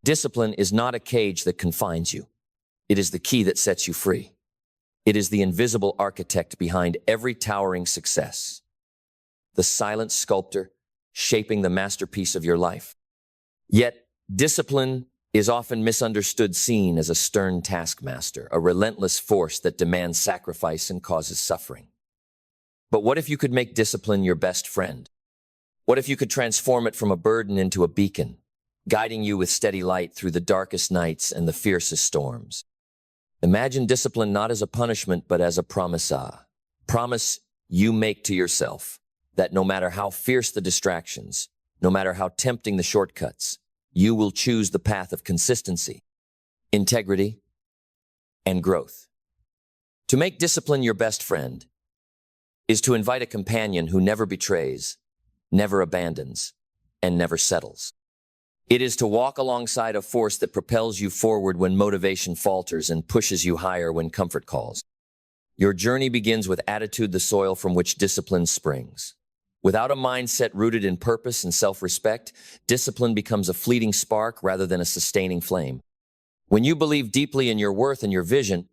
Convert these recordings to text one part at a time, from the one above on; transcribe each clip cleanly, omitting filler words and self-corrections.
Discipline is not a cage that confines you. It is the key that sets you free. It is the invisible architect behind every towering success, the silent sculptor shaping the masterpiece of your life. Yet, discipline is often misunderstood, seen as a stern taskmaster, a relentless force that demands sacrifice and causes suffering. But what if you could make discipline your best friend? What if you could transform it from a burden into a beacon, guiding you with steady light through the darkest nights and the fiercest storms? Imagine discipline not as a punishment, but as a promise you make to yourself that no matter how fierce the distractions, no matter how tempting the shortcuts, you will choose the path of consistency, integrity, and growth. To make discipline your best friend is to invite a companion who never betrays, never abandons, and never settles. It is to walk alongside a force that propels you forward when motivation falters and pushes you higher when comfort calls. Your journey begins with attitude, the soil from which discipline springs. Without a mindset rooted in purpose and self-respect, discipline becomes a fleeting spark rather than a sustaining flame. When you believe deeply in your worth and your vision,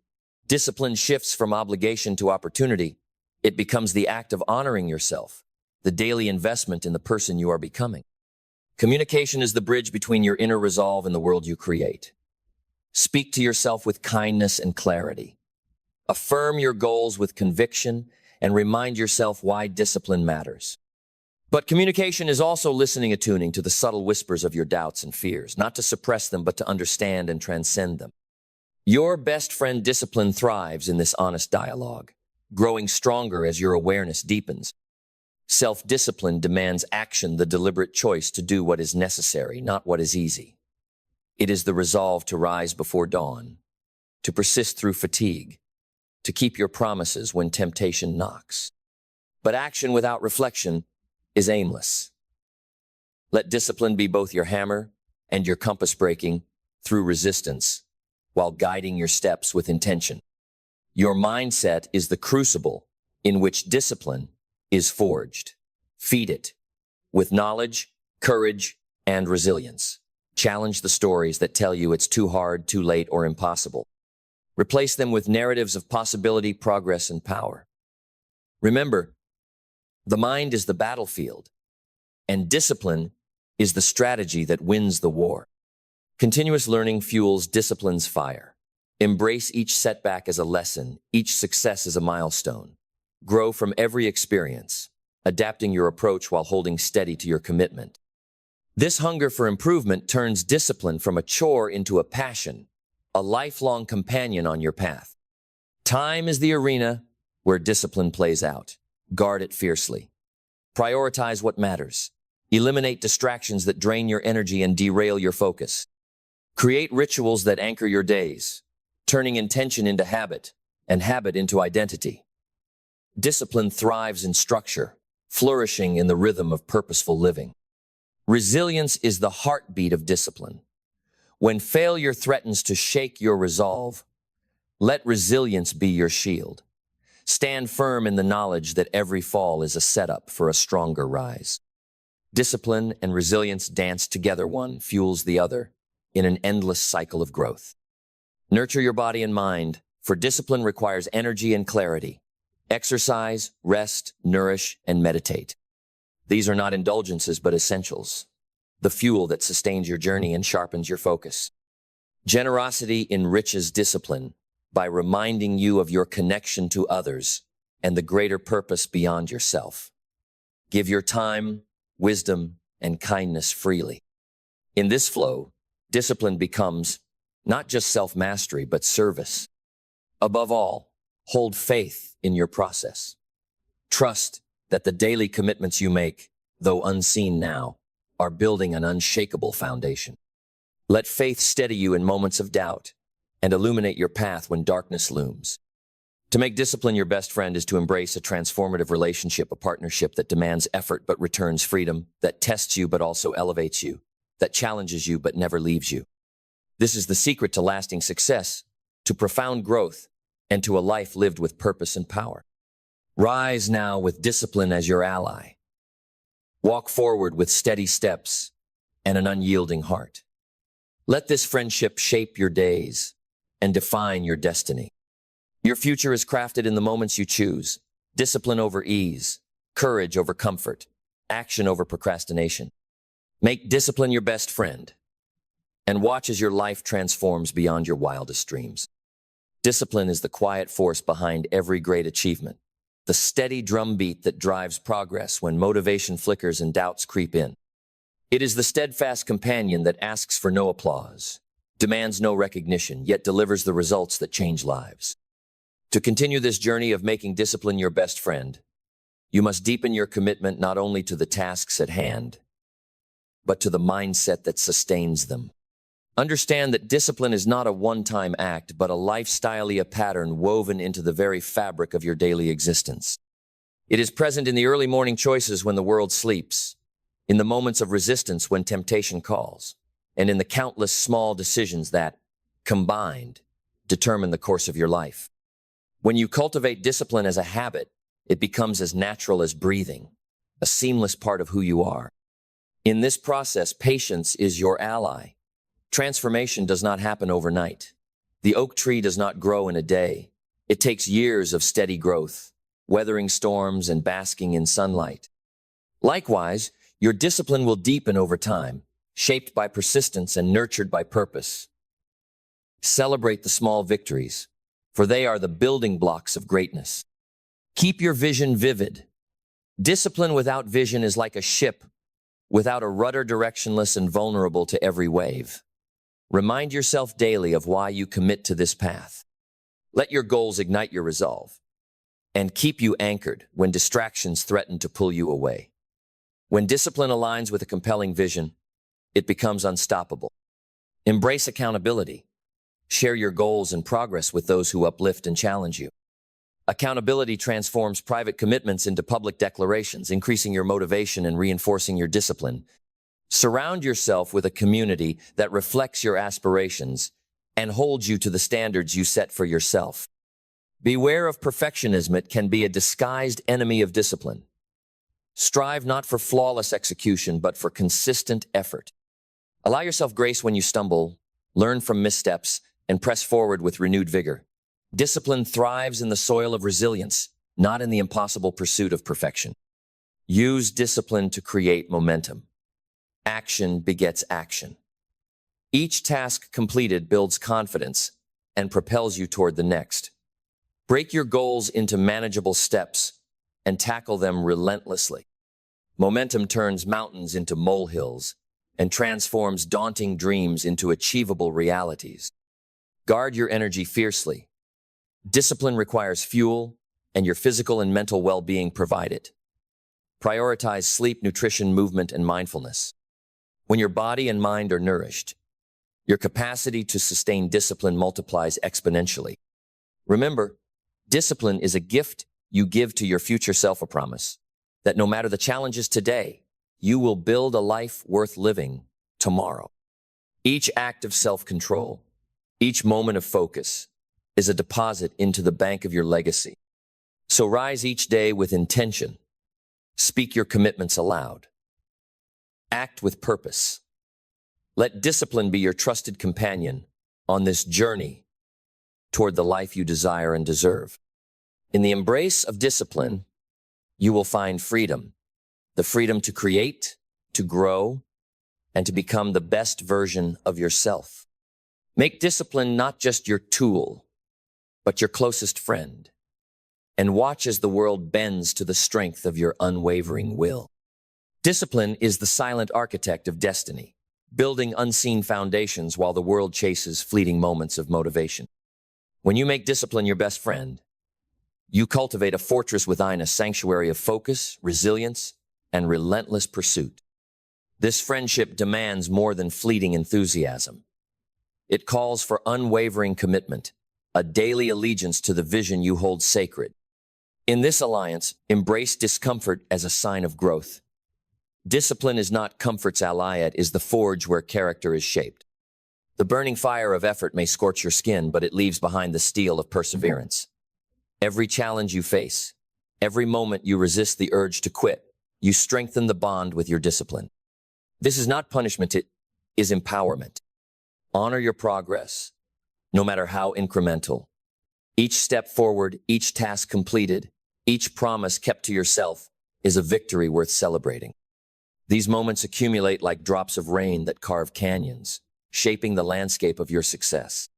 discipline shifts from obligation to opportunity. It becomes the act of honoring yourself, the daily investment in the person you are becoming. Communication is the bridge between your inner resolve and the world you create. Speak to yourself with kindness and clarity. Affirm your goals with conviction and remind yourself why discipline matters. But communication is also listening, attuning to the subtle whispers of your doubts and fears, not to suppress them, but to understand and transcend them. Your best friend discipline thrives in this honest dialogue, growing stronger as your awareness deepens. Self-discipline demands action, the deliberate choice to do what is necessary, not what is easy. It is the resolve to rise before dawn, to persist through fatigue, to keep your promises when temptation knocks. But action without reflection is aimless. Let discipline be both your hammer and your compass, breaking through resistance while guiding your steps with intention. Your mindset is the crucible in which discipline is forged. Feed it with knowledge, courage, and resilience. Challenge the stories that tell you it's too hard, too late, or impossible. Replace them with narratives of possibility, progress, and power. Remember, the mind is the battlefield, and discipline is the strategy that wins the war. Continuous learning fuels discipline's fire. Embrace each setback as a lesson, each success as a milestone. Grow from every experience, adapting your approach while holding steady to your commitment. This hunger for improvement turns discipline from a chore into a passion, a lifelong companion on your path. Time is the arena where discipline plays out. Guard it fiercely. Prioritize what matters. Eliminate distractions that drain your energy and derail your focus. Create rituals that anchor your days, turning intention into habit and habit into identity. Discipline thrives in structure, flourishing in the rhythm of purposeful living. Resilience is the heartbeat of discipline. When failure threatens to shake your resolve, let resilience be your shield. Stand firm in the knowledge that every fall is a setup for a stronger rise. Discipline and resilience dance together, one fuels the other in an endless cycle of growth. Nurture your body and mind, for discipline requires energy and clarity. Exercise, rest, nourish, and meditate. These are not indulgences, but essentials, the fuel that sustains your journey and sharpens your focus. Generosity enriches discipline by reminding you of your connection to others and the greater purpose beyond yourself. Give your time, wisdom, and kindness freely. In this flow, discipline becomes not just self-mastery, but service. Above all, hold faith in your process. Trust that the daily commitments you make, though unseen now, are building an unshakable foundation. Let faith steady you in moments of doubt and illuminate your path when darkness looms. To make discipline your best friend is to embrace a transformative relationship, a partnership that demands effort but returns freedom, that tests you but also elevates you, that challenges you but never leaves you. This is the secret to lasting success, to profound growth, and to a life lived with purpose and power. Rise now with discipline as your ally. Walk forward with steady steps and an unyielding heart. Let this friendship shape your days and define your destiny. Your future is crafted in the moments you choose. Discipline over ease, courage over comfort, action over procrastination. Make discipline your best friend and watch as your life transforms beyond your wildest dreams. Discipline is the quiet force behind every great achievement, the steady drumbeat that drives progress when motivation flickers and doubts creep in. It is the steadfast companion that asks for no applause, demands no recognition, yet delivers the results that change lives. To continue this journey of making discipline your best friend, you must deepen your commitment not only to the tasks at hand, but to the mindset that sustains them. Understand that discipline is not a one-time act, but a lifestyle pattern woven into the very fabric of your daily existence. It is present in the early morning choices when the world sleeps, in the moments of resistance when temptation calls, and in the countless small decisions that, combined, determine the course of your life. When you cultivate discipline as a habit, it becomes as natural as breathing, a seamless part of who you are. In this process, patience is your ally. Transformation does not happen overnight. The oak tree does not grow in a day. It takes years of steady growth, weathering storms and basking in sunlight. Likewise, your discipline will deepen over time, shaped by persistence and nurtured by purpose. Celebrate the small victories, for they are the building blocks of greatness. Keep your vision vivid. Discipline without vision is like a ship without a rudder, directionless and vulnerable to every wave. Remind yourself daily of why you commit to this path. Let your goals ignite your resolve and keep you anchored when distractions threaten to pull you away. When discipline aligns with a compelling vision, it becomes unstoppable. Embrace accountability. Share your goals and progress with those who uplift and challenge you. Accountability transforms private commitments into public declarations, increasing your motivation and reinforcing your discipline. Surround yourself with a community that reflects your aspirations and holds you to the standards you set for yourself. Beware of perfectionism. It can be a disguised enemy of discipline. Strive not for flawless execution, but for consistent effort. Allow yourself grace when you stumble, learn from missteps, and press forward with renewed vigor. Discipline thrives in the soil of resilience, not in the impossible pursuit of perfection. Use discipline to create momentum. Action begets action. Each task completed builds confidence and propels you toward the next. Break your goals into manageable steps and tackle them relentlessly. Momentum turns mountains into molehills and transforms daunting dreams into achievable realities. Guard your energy fiercely. Discipline requires fuel, and your physical and mental well-being provide it. Prioritize sleep, nutrition, movement, and mindfulness. When your body and mind are nourished, your capacity to sustain discipline multiplies exponentially. Remember, discipline is a gift you give to your future self, a promise that no matter the challenges today, you will build a life worth living tomorrow. Each act of self-control, each moment of focus, is a deposit into the bank of your legacy. So rise each day with intention. Speak your commitments aloud. Act with purpose. Let discipline be your trusted companion on this journey toward the life you desire and deserve. In the embrace of discipline, you will find freedom, the freedom to create, to grow, and to become the best version of yourself. Make discipline not just your tool, but your closest friend, and watch as the world bends to the strength of your unwavering will. Discipline is the silent architect of destiny, building unseen foundations while the world chases fleeting moments of motivation. When you make discipline your best friend, you cultivate a fortress within, a sanctuary of focus, resilience, and relentless pursuit. This friendship demands more than fleeting enthusiasm. It calls for unwavering commitment, a daily allegiance to the vision you hold sacred. In this alliance, embrace discomfort as a sign of growth. Discipline is not comfort's ally, it is the forge where character is shaped. The burning fire of effort may scorch your skin, but it leaves behind the steel of perseverance. Every challenge you face, every moment you resist the urge to quit, you strengthen the bond with your discipline. This is not punishment, it is empowerment. Honor your progress, no matter how incremental. Each step forward, each task completed, each promise kept to yourself is a victory worth celebrating. These moments accumulate like drops of rain that carve canyons, shaping the landscape of your success.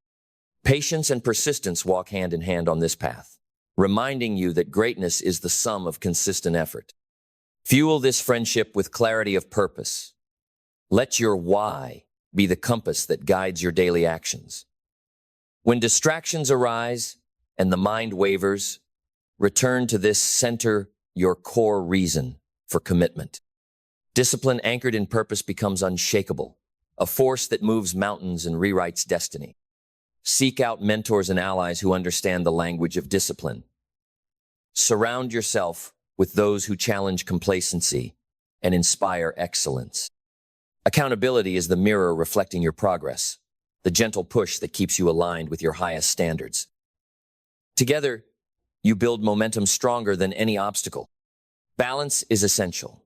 Patience and persistence walk hand in hand on this path, reminding you that greatness is the sum of consistent effort. Fuel this friendship with clarity of purpose. Let your why be the compass that guides your daily actions. When distractions arise and the mind wavers, return to this center, your core reason for commitment. Discipline anchored in purpose becomes unshakable, a force that moves mountains and rewrites destiny. Seek out mentors and allies who understand the language of discipline. Surround yourself with those who challenge complacency and inspire excellence. Accountability is the mirror reflecting your progress, the gentle push that keeps you aligned with your highest standards. Together, you build momentum stronger than any obstacle. Balance is essential.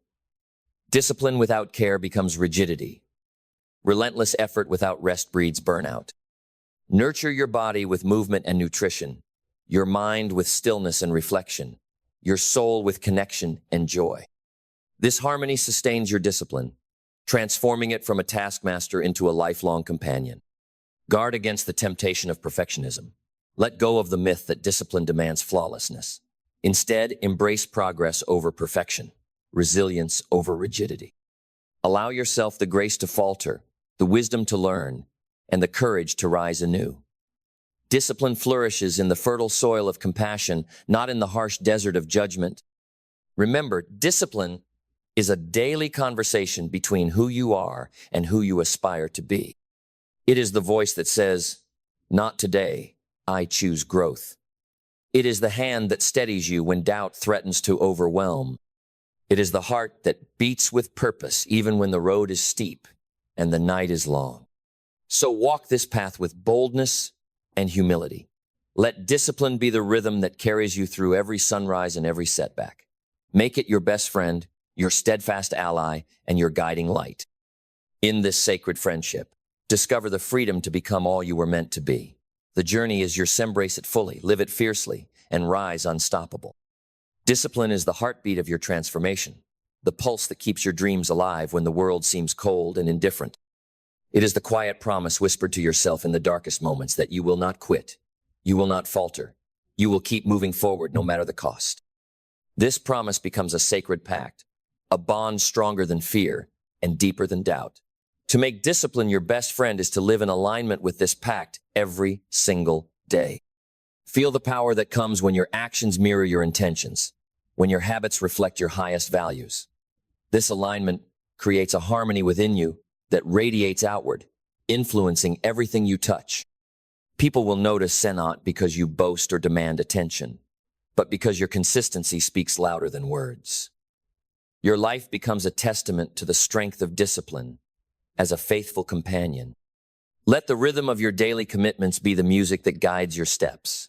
Discipline without care becomes rigidity. Relentless effort without rest breeds burnout. Nurture your body with movement and nutrition, your mind with stillness and reflection, your soul with connection and joy. This harmony sustains your discipline, transforming it from a taskmaster into a lifelong companion. Guard against the temptation of perfectionism. Let go of the myth that discipline demands flawlessness. Instead, embrace progress over perfection, resilience over rigidity. Allow yourself the grace to falter, the wisdom to learn, and the courage to rise anew. Discipline flourishes in the fertile soil of compassion, not in the harsh desert of judgment. Remember, discipline is a daily conversation between who you are and who you aspire to be. It is the voice that says, "Not today, I choose growth." It is the hand that steadies you when doubt threatens to overwhelm. It is the heart that beats with purpose even when the road is steep and the night is long. So walk this path with boldness and humility. Let discipline be the rhythm that carries you through every sunrise and every setback. Make it your best friend, your steadfast ally, and your guiding light. In this sacred friendship, discover the freedom to become all you were meant to be. The journey is yours. Embrace it fully, live it fiercely, and rise unstoppable. Discipline is the heartbeat of your transformation, the pulse that keeps your dreams alive when the world seems cold and indifferent. It is the quiet promise whispered to yourself in the darkest moments that you will not quit, you will not falter, you will keep moving forward no matter the cost. This promise becomes a sacred pact, a bond stronger than fear and deeper than doubt. To make discipline your best friend is to live in alignment with this pact every single day. Feel the power that comes when your actions mirror your intentions, when your habits reflect your highest values. This alignment creates a harmony within you that radiates outward, influencing everything you touch. People will notice not because you boast or demand attention, but because your consistency speaks louder than words. Your life becomes a testament to the strength of discipline as a faithful companion. Let the rhythm of your daily commitments be the music that guides your steps.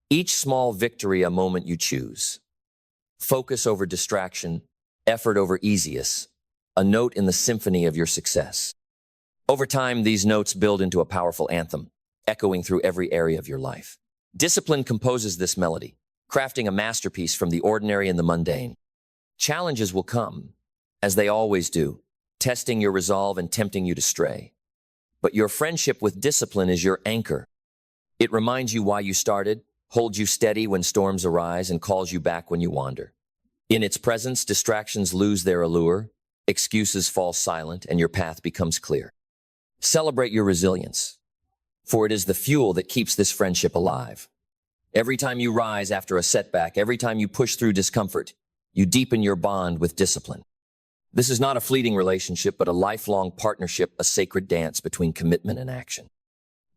Each small victory a moment you choose. Focus over distraction, effort over easiness, a note in the symphony of your success. Over time, these notes build into a powerful anthem, echoing through every area of your life. Discipline composes this melody, crafting a masterpiece from the ordinary and the mundane. Challenges will come, as they always do, testing your resolve and tempting you to stray. But your friendship with discipline is your anchor. It reminds you why you started, holds you steady when storms arise, and calls you back when you wander. In its presence, distractions lose their allure, excuses fall silent, and your path becomes clear. Celebrate your resilience, for it is the fuel that keeps this friendship alive. Every time you rise after a setback, every time you push through discomfort, you deepen your bond with discipline. This is not a fleeting relationship, but a lifelong partnership, a sacred dance between commitment and action.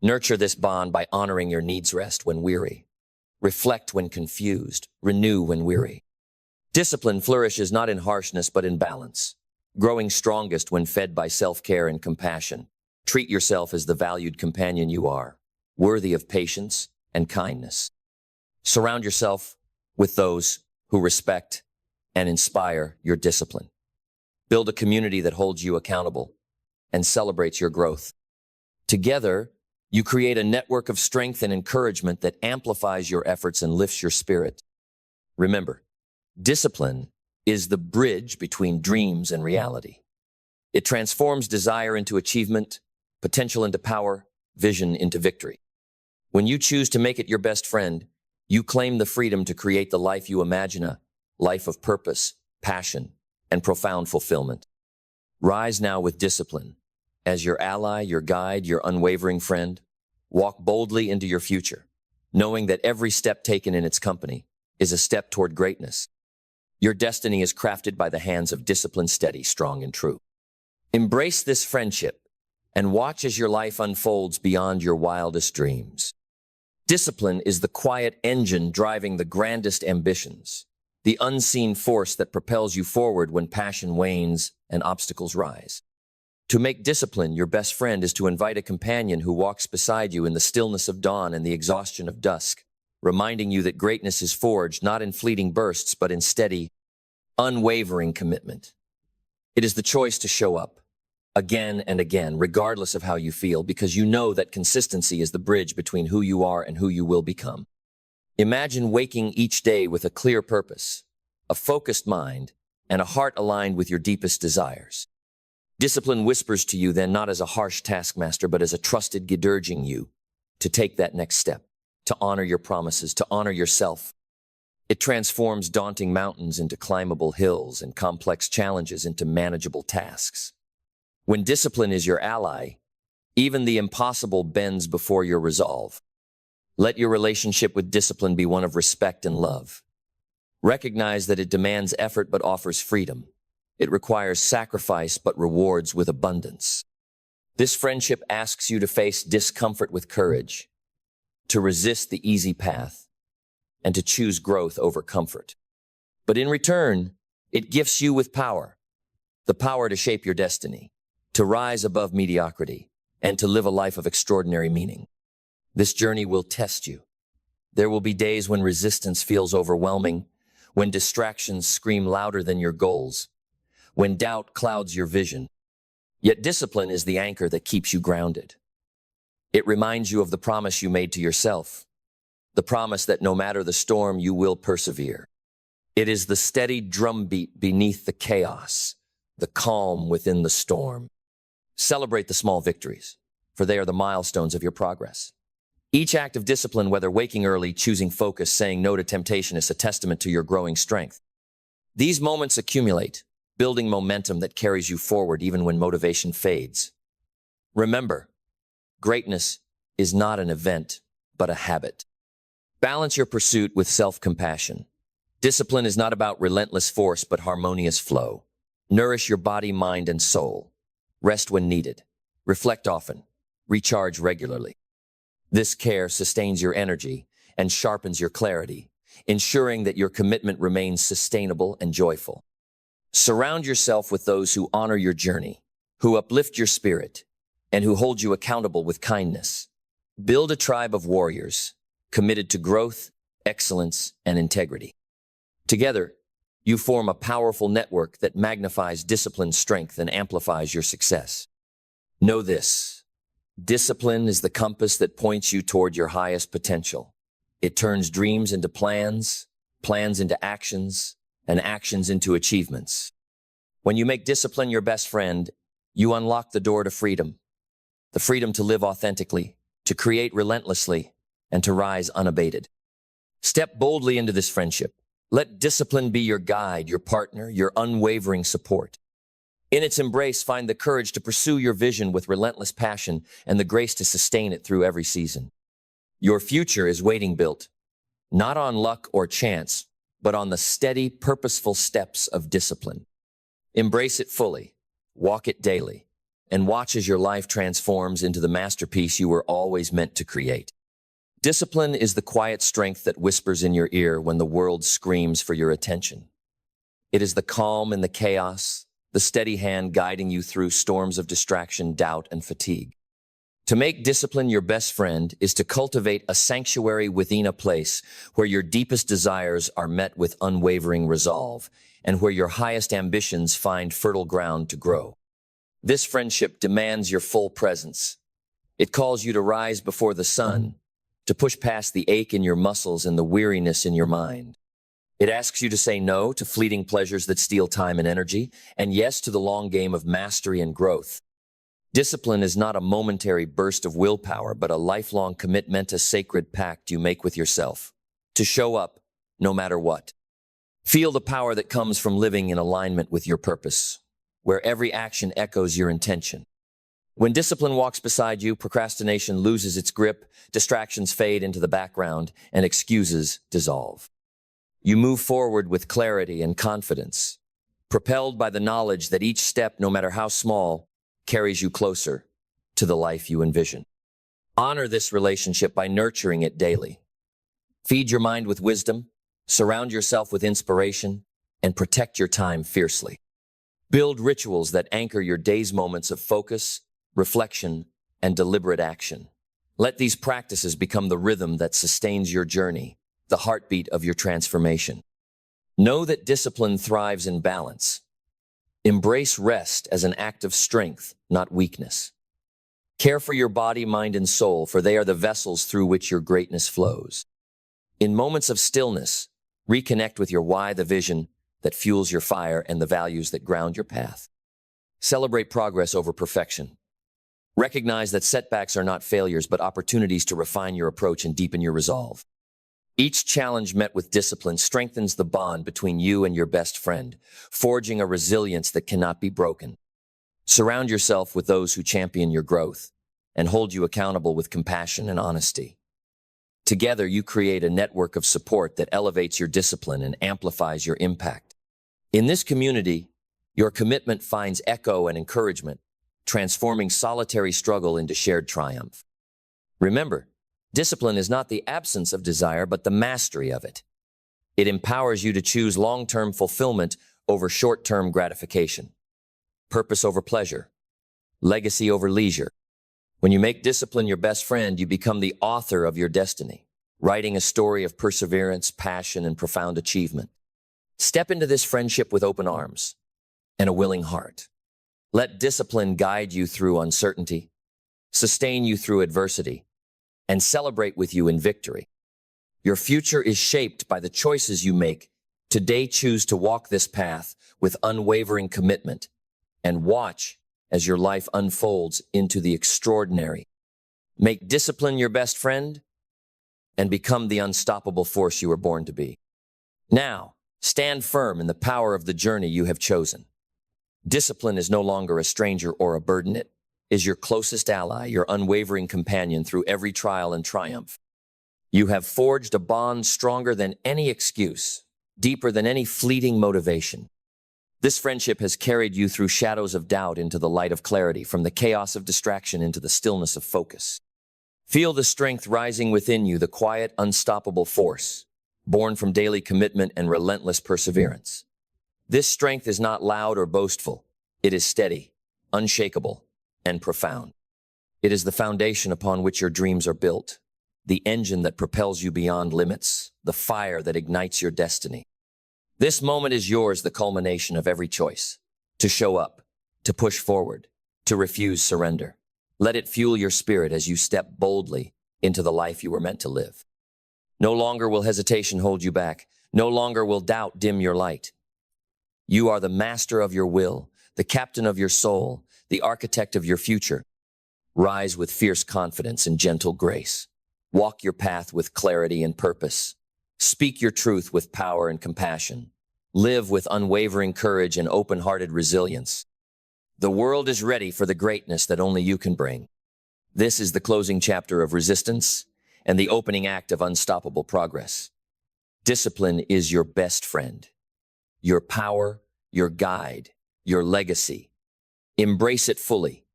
Nurture this bond by honoring your needs. Rest when weary, reflect when confused, renew when weary. Discipline flourishes not in harshness, but in balance, growing strongest when fed by self-care and compassion. Treat yourself as the valued companion you are, worthy of patience and kindness. Surround yourself with those who respect and inspire your discipline. Build a community that holds you accountable and celebrates your growth. Together, you create a network of strength and encouragement that amplifies your efforts and lifts your spirit. Remember, discipline is the bridge between dreams and reality. It transforms desire into achievement, potential into power, vision into victory. When you choose to make it your best friend, you claim the freedom to create the life you imagine, a life of purpose, passion, and profound fulfillment. Rise now with discipline. As your ally, your guide, your unwavering friend, walk boldly into your future, knowing that every step taken in its company is a step toward greatness. Your destiny is crafted by the hands of discipline, steady, strong, and true. Embrace this friendship and watch as your life unfolds beyond your wildest dreams. Discipline is the quiet engine driving the grandest ambitions, the unseen force that propels you forward when passion wanes and obstacles rise. To make discipline your best friend is to invite a companion who walks beside you in the stillness of dawn and the exhaustion of dusk, reminding you that greatness is forged not in fleeting bursts, but in steady, unwavering commitment. It is the choice to show up again and again, regardless of how you feel, because you know that consistency is the bridge between who you are and who you will become. Imagine waking each day with a clear purpose, a focused mind, and a heart aligned with your deepest desires. Discipline whispers to you then not as a harsh taskmaster, but as a trusted guide urging you to take that next step, to honor your promises, to honor yourself. It transforms daunting mountains into climbable hills and complex challenges into manageable tasks. When discipline is your ally, even the impossible bends before your resolve. Let your relationship with discipline be one of respect and love. Recognize that it demands effort but offers freedom. It requires sacrifice but rewards with abundance. This friendship asks you to face discomfort with courage, to resist the easy path, and to choose growth over comfort. But in return, it gifts you with power, the power to shape your destiny, to rise above mediocrity, and to live a life of extraordinary meaning. This journey will test you. There will be days when resistance feels overwhelming, when distractions scream louder than your goals, when doubt clouds your vision. Yet discipline is the anchor that keeps you grounded. It reminds you of the promise you made to yourself, the promise that no matter the storm, you will persevere. It is the steady drumbeat beneath the chaos, the calm within the storm. Celebrate the small victories, for they are the milestones of your progress. Each act of discipline, whether waking early, choosing focus, saying no to temptation, is a testament to your growing strength. These moments accumulate, building momentum that carries you forward even when motivation fades. Remember, greatness is not an event, but a habit. Balance your pursuit with self-compassion. Discipline is not about relentless force, but harmonious flow. Nourish your body, mind, and soul. Rest when needed. Reflect often. Recharge regularly. This care sustains your energy and sharpens your clarity, ensuring that your commitment remains sustainable and joyful. Surround yourself with those who honor your journey, who uplift your spirit, and who hold you accountable with kindness. Build a tribe of warriors, committed to growth, excellence, and integrity. Together, you form a powerful network that magnifies discipline's strength and amplifies your success. Know this: discipline is the compass that points you toward your highest potential. It turns dreams into plans, plans into actions, and actions into achievements. When you make discipline your best friend, you unlock the door to freedom. The freedom to live authentically, to create relentlessly, and to rise unabated. Step boldly into this friendship. Let discipline be your guide, your partner, your unwavering support. In its embrace, find the courage to pursue your vision with relentless passion and the grace to sustain it through every season. Your future is waiting, built, not on luck or chance, but on the steady, purposeful steps of discipline. Embrace it fully, walk it daily, and watch as your life transforms into the masterpiece you were always meant to create. Discipline is the quiet strength that whispers in your ear when the world screams for your attention. It is the calm in the chaos, the steady hand guiding you through storms of distraction, doubt, and fatigue. To make discipline your best friend is to cultivate a sanctuary within a place where your deepest desires are met with unwavering resolve and where your highest ambitions find fertile ground to grow. This friendship demands your full presence. It calls you to rise before the sun, to push past the ache in your muscles and the weariness in your mind. It asks you to say no to fleeting pleasures that steal time and energy, and yes to the long game of mastery and growth. Discipline is not a momentary burst of willpower, but a lifelong commitment, a sacred pact you make with yourself, to show up no matter what. Feel the power that comes from living in alignment with your purpose, where every action echoes your intention. When discipline walks beside you, procrastination loses its grip, distractions fade into the background, and excuses dissolve. You move forward with clarity and confidence, propelled by the knowledge that each step, no matter how small, carries you closer to the life you envision. Honor this relationship by nurturing it daily. Feed your mind with wisdom, surround yourself with inspiration, and protect your time fiercely. Build rituals that anchor your day's moments of focus, reflection, and deliberate action. Let these practices become the rhythm that sustains your journey, the heartbeat of your transformation. Know that discipline thrives in balance. Embrace rest as an act of strength, not weakness. Care for your body, mind, and soul, for they are the vessels through which your greatness flows. In moments of stillness, reconnect with your why, the vision that fuels your fire, and the values that ground your path. Celebrate progress over perfection. Recognize that setbacks are not failures, but opportunities to refine your approach and deepen your resolve. Each challenge met with discipline strengthens the bond between you and your best friend, forging a resilience that cannot be broken. Surround yourself with those who champion your growth and hold you accountable with compassion and honesty. Together, you create a network of support that elevates your discipline and amplifies your impact. In this community, your commitment finds echo and encouragement, transforming solitary struggle into shared triumph. Remember, discipline is not the absence of desire, but the mastery of it. It empowers you to choose long-term fulfillment over short-term gratification, purpose over pleasure, legacy over leisure. When you make discipline your best friend, you become the author of your destiny, writing a story of perseverance, passion, and profound achievement. Step into this friendship with open arms and a willing heart. Let discipline guide you through uncertainty, sustain you through adversity, and celebrate with you in victory. Your future is shaped by the choices you make. Today, choose to walk this path with unwavering commitment and watch as your life unfolds into the extraordinary. Make discipline your best friend and become the unstoppable force you were born to be. Now, stand firm in the power of the journey you have chosen. Discipline is no longer a stranger or a burden. It is your closest ally, your unwavering companion through every trial and triumph. You have forged a bond stronger than any excuse, deeper than any fleeting motivation. This friendship has carried you through shadows of doubt into the light of clarity, from the chaos of distraction into the stillness of focus. Feel the strength rising within you, the quiet, unstoppable force, born from daily commitment and relentless perseverance. This strength is not loud or boastful. It is steady, unshakable, and profound. It is the foundation upon which your dreams are built, the engine that propels you beyond limits, the fire that ignites your destiny. This moment is yours, the culmination of every choice. To show up, to push forward, to refuse surrender. Let it fuel your spirit as you step boldly into the life you were meant to live. No longer will hesitation hold you back. No longer will doubt dim your light. You are the master of your will, the captain of your soul, the architect of your future. Rise with fierce confidence and gentle grace. Walk your path with clarity and purpose. Speak your truth with power and compassion. Live with unwavering courage and open-hearted resilience. The world is ready for the greatness that only you can bring. This is the closing chapter of resistance and the opening act of unstoppable progress. Discipline is your best friend, your power, your guide, your legacy. Embrace it fully.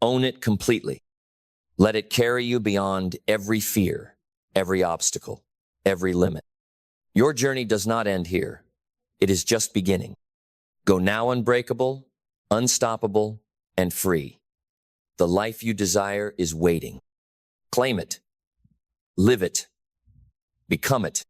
Own it completely. Let it carry you beyond every fear, every obstacle, every limit. Your journey does not end here. It is just beginning. Go now unbreakable, unstoppable, and free. The life you desire is waiting. Claim it. Live it. Become it.